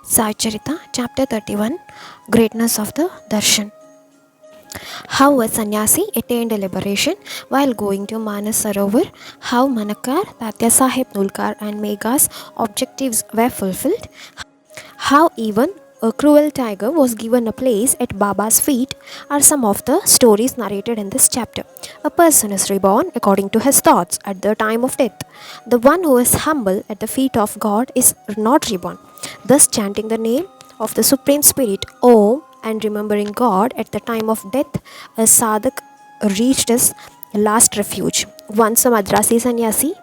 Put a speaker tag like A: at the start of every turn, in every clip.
A: Charitham, Chapter 31, Greatness of the Darshan. How a sannyasi attained liberation while going to Manasarovar, how Manakar, Tatya Sahib Nulkar and Megha's objectives were fulfilled, how even a cruel tiger was given a place at Baba's feet are some of the stories narrated in this chapter. A person is reborn according to his thoughts at the time of death. The one who is humble at the feet of God is not reborn. Thus, chanting the name of the Supreme Spirit, Om, and remembering God at the time of death, a sadhak reached his last refuge. Once a Madrasi sannyasi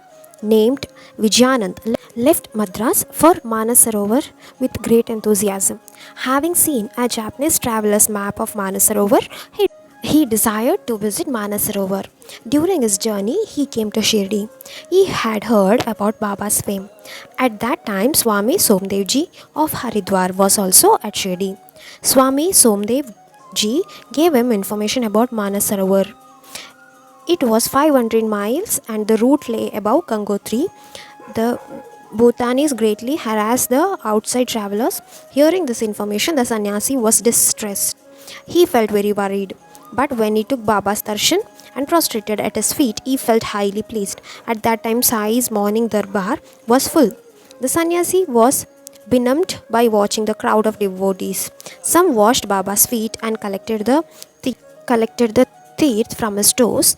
A: named Vijayanand left Madras for Manasarovar with great enthusiasm. Having seen a Japanese traveler's map of Manasarovar, he desired to visit Manasarovar. During his journey, he came to Shirdi. He had heard about Baba's fame. At that time, Swami Somdevji of Haridwar was also at Shirdi. Swami Somdevji gave him information about Manasarovar. It was 500 miles and the route lay above Gangotri. The Bhutanis greatly harassed the outside travelers. Hearing this information, the sannyasi was distressed. He felt very worried. But when he took Baba's darshan and prostrated at his feet, he felt highly pleased. At that time, Sai's morning darbar was full. The sannyasi was benumbed by watching the crowd of devotees. Some washed Baba's feet and collected the teeth from his toes,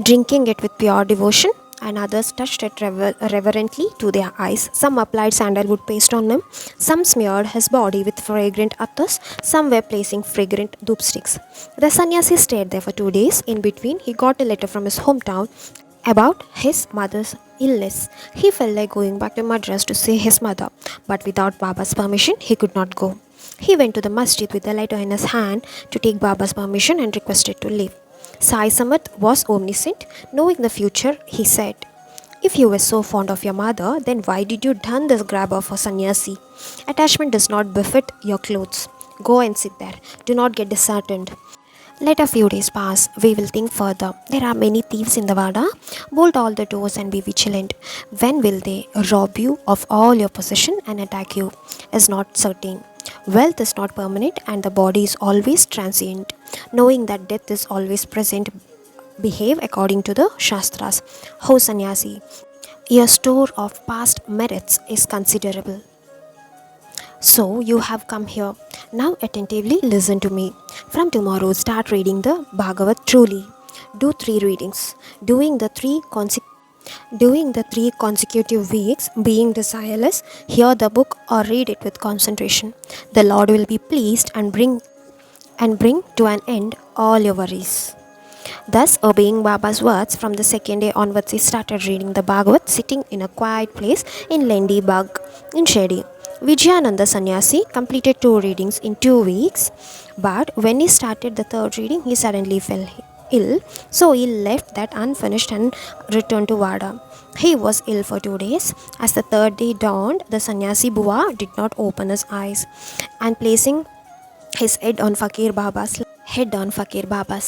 A: drinking it with pure devotion, and others touched it reverently to their eyes. Some applied sandalwood paste on him, some smeared his body with fragrant attas, some were placing fragrant dhoop sticks. The sannyasi stayed there for 2 days. In between, he got a letter from his hometown about his mother's illness. He felt like going back to Madras to see his mother, but without Baba's permission, he could not go. He went to the masjid with the letter in his hand to take Baba's permission and requested to leave. Sai Samat was omniscient. Knowing the future, he said, "If you were so fond of your mother, then why did you don this garb of a sannyasi? Attachment does not befit your clothes. Go and sit there. Do not get disheartened. Let a few days pass. We will think further. There are many thieves in the Vada. Bolt all the doors and be vigilant. When will they rob you of all your possession and attack you is not certain. Wealth is not permanent and the body is always transient. Knowing that death is always present, behave according to the Shastras. Ho sannyasi, your store of past merits is considerable. So you have come here. Now attentively listen to me. From tomorrow start reading the Bhagavat truly. Do 3 readings. Doing the three consecutive weeks, being desireless, hear the book or read it with concentration. The Lord will be pleased and bring to an end all your worries. Thus, obeying Baba's words, from the second day onwards, he started reading the Bhagavat, sitting in a quiet place in Lendi Bagh in Shedi. Vijayananda Sannyasi completed 2 readings in 2 weeks, but when he started the 3rd reading, he suddenly fell ill, so he left that unfinished and returned to Vada. He was ill for 2 days. As the 3rd day dawned, the sannyasi Bua did not open his eyes, and placing his head on Fakir Baba's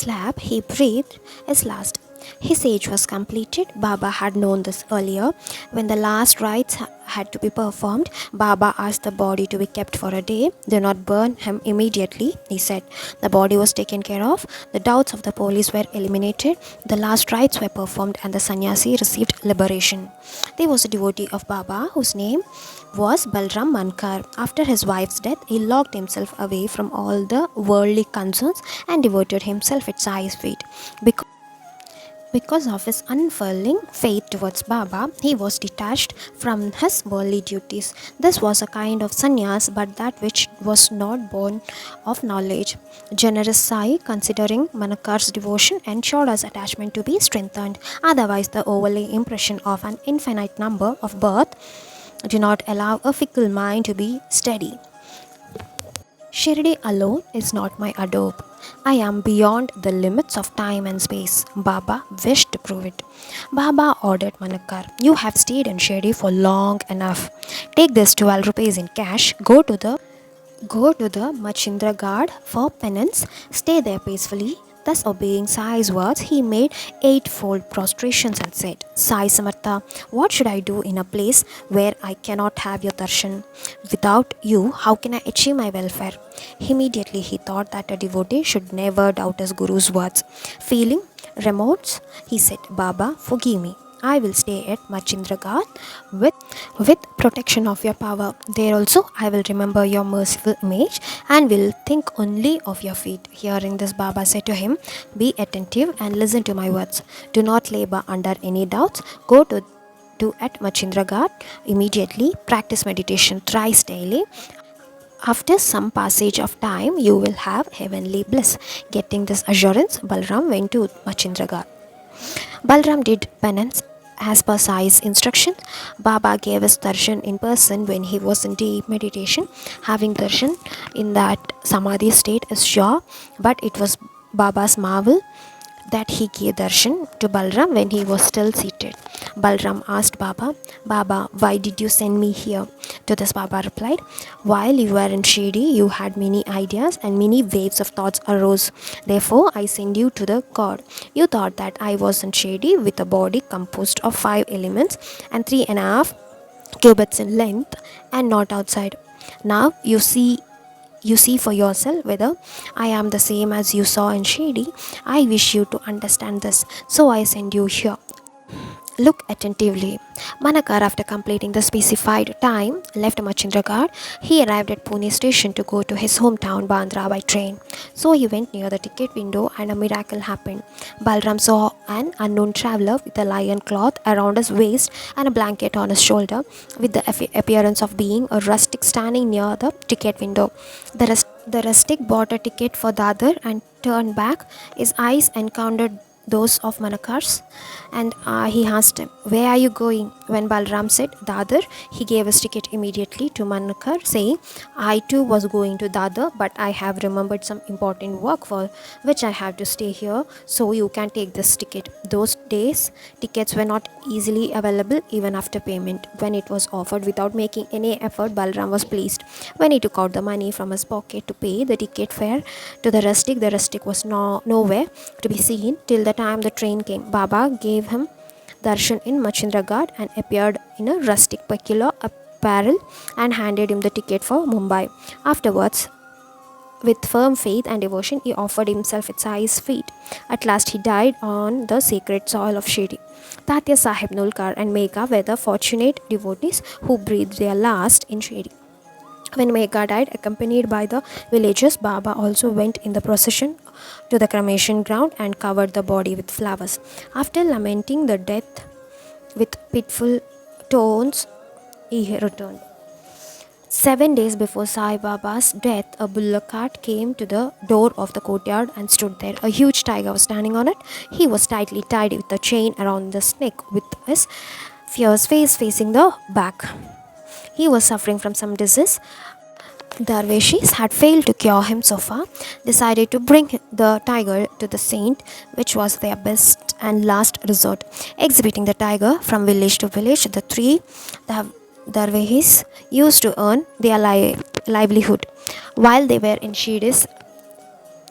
A: lap, he breathed his last. His age was completed. Baba had known this earlier. When the last rites had to be performed, Baba asked the body to be kept for a day. Do not burn him immediately, he said. The body was taken care of. The doubts of the police were eliminated. The last rites were performed and the sannyasi received liberation. There was a devotee of Baba whose name was Balram Mankar. After his wife's death, he locked himself away from all the worldly concerns and devoted himself at Sai's feet. Because of his unfailing faith towards Baba, he was detached from his worldly duties. This was a kind of sannyas, but that which was not born of knowledge. Generous Sai, considering Manakar's devotion, ensured his attachment to be strengthened. Otherwise, the overlay impression of an infinite number of birth do not allow a fickle mind to be steady. Shirdi alone is not my adobe. I am beyond the limits of time and space. Baba wished to prove it. Baba ordered Manakar, "You have stayed in Shirdi for long enough. Take this 12 rupees in cash. Go to the Machindra Gard for penance. Stay there peacefully. Thus, obeying Sai's words, he made eightfold prostrations and said, Sai Samartha, what should I do in a place where I cannot have your darshan? Without you, how can I achieve my welfare? Immediately, he thought that a devotee should never doubt his Guru's words. Feeling remorse, he said, Baba, forgive me. I will stay at Machindragarh with, with protection of your power. There also I will remember your merciful image and will think only of your feet. Hearing this, Baba said to him, Be attentive and listen to my words. Do not labor under any doubts. Go to at Machindragarh immediately. Practice meditation thrice daily. After some passage of time, you will have heavenly bliss. Getting this assurance, Balram went to Machindragarh. Balram did penance as per Sai's instructions. Baba gave his darshan in person when he was in deep meditation. Having darshan in that samadhi state is sure, but it was Baba's marvel that he gave darshan to Balram when he was still seated. Balram asked Baba, Baba, why did you send me here? To this, Baba replied, While you were in Shirdi, you had many ideas and many waves of thoughts arose. Therefore, I sent you to the God. You thought that I was in Shirdi with a body composed of 5 elements and 3.5 cubits in length and not outside. Now you see for yourself whether I am the same as you saw in Shady. I wish you to understand this, so I send you here. Look attentively. Manakar, after completing the specified time, left Machindragarh. He arrived at Pune station to go to his hometown Bandra by train. So he went near the ticket window and a miracle happened. Balram saw an unknown traveller with a lion cloth around his waist and a blanket on his shoulder, with the appearance of being a rustic standing near the ticket window. The rustic bought a ticket for Dadar and turned back. His eyes encountered those of Manakar's, and he asked him, Where are you going? When Balram said Dadar, he gave his ticket immediately to Manakar, saying, I too was going to Dadar, but I have remembered some important work for which I have to stay here, so you can take this ticket. Those days, tickets were not easily available even after payment. When it was offered without making any effort, Balram was pleased. When he took out the money from his pocket to pay the ticket fare to the rustic was nowhere to be seen till the time the train came. Baba gave him darshan in Machindragarh and appeared in a rustic peculiar apparel and handed him the ticket for Mumbai. Afterwards, with firm faith and devotion, he offered himself at Sai's feet. At last, he died on the sacred soil of Shirdi. Tatya Sahib Nulkar and Megha were the fortunate devotees who breathed their last in Shirdi. When Megha died, accompanied by the villagers, Baba also went in the procession to the cremation ground and covered the body with flowers. After lamenting the death with pitiful tones, he returned. 7 days before Sai Baba's death, a bullock cart came to the door of the courtyard and stood there. A huge tiger was standing on it. He was tightly tied with a chain around his neck, with his fierce face facing the back. He was suffering from some disease. Darveshis had failed to cure him so far, decided to bring the tiger to the saint, which was their best and last resort. Exhibiting the tiger from village to village, the three Darveshis used to earn their livelihood. While they were in Shirdi's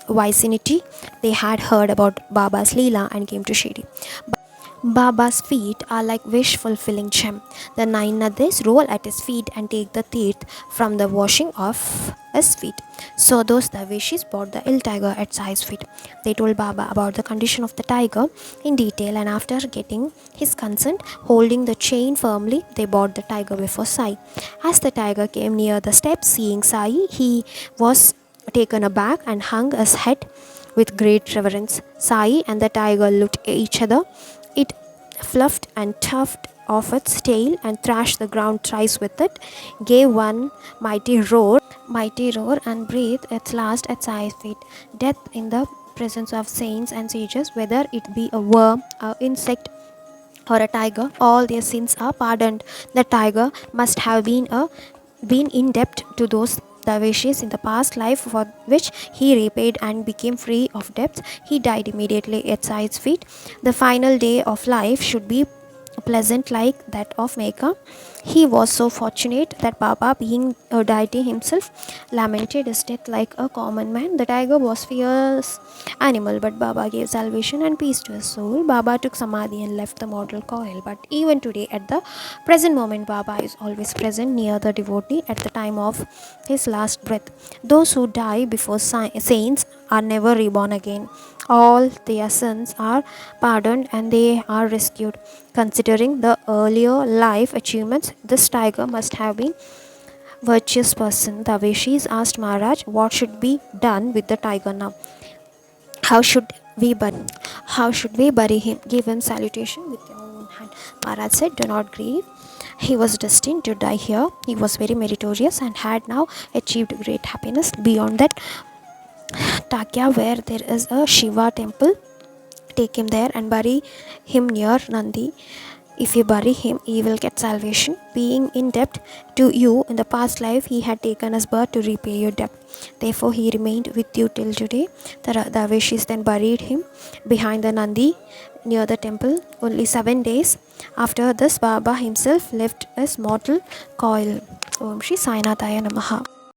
A: vicinity, they had heard about Baba's Leela and came to Shirdi. Baba's feet are like wish-fulfilling gem. The 9 Nadis roll at his feet and take the teeth from the washing of his feet. So those Davishis bought the ill tiger at Sai's feet. They told Baba about the condition of the tiger in detail, and after getting his consent, holding the chain firmly, they brought the tiger before Sai. As the tiger came near the steps, seeing Sai, he was taken aback and hung his head with great reverence. Sai and the tiger looked at each other. It fluffed and tugged off its tail and thrashed the ground thrice with it, gave one mighty roar, and breathed its last at Sai's feet. Death in the presence of saints and sages, whether it be a worm, an insect, or a tiger, all their sins are pardoned. The tiger must have been in debt to those Daveshis in the past life, for which he repaid and became free of debts. He died immediately at Sai's feet. The final day of life should be pleasant like that of Megha. He was so fortunate that Baba, being a deity himself, lamented his death like a common man. The tiger was fierce animal, but Baba gave salvation and peace to his soul. Baba took samadhi and left the mortal coil. But even today, at the present moment, Baba is always present near the devotee at the time of his last breath. Those who die before saints are never reborn again. All their sins are pardoned and they are rescued. Considering the earlier life achievements, this tiger must have been virtuous person. The Vishis asked Maharaj what should be done with the tiger now. How should we bury? How should we bury him? Give him salutation with your own hand. Maharaj said, do not grieve. He was destined to die here. He was very meritorious and had now achieved great happiness. Beyond that, Takya, where there is a Shiva temple, take him there and bury him near Nandi. If you bury him, he will get salvation. Being in debt to you in the past life, he had taken his birth to repay your debt. Therefore, he remained with you till today. The Daveshis then buried him behind the Nandi near the temple. Only 7 days after this, Baba himself left his mortal coil. Om Shri Sainathaya Namaha.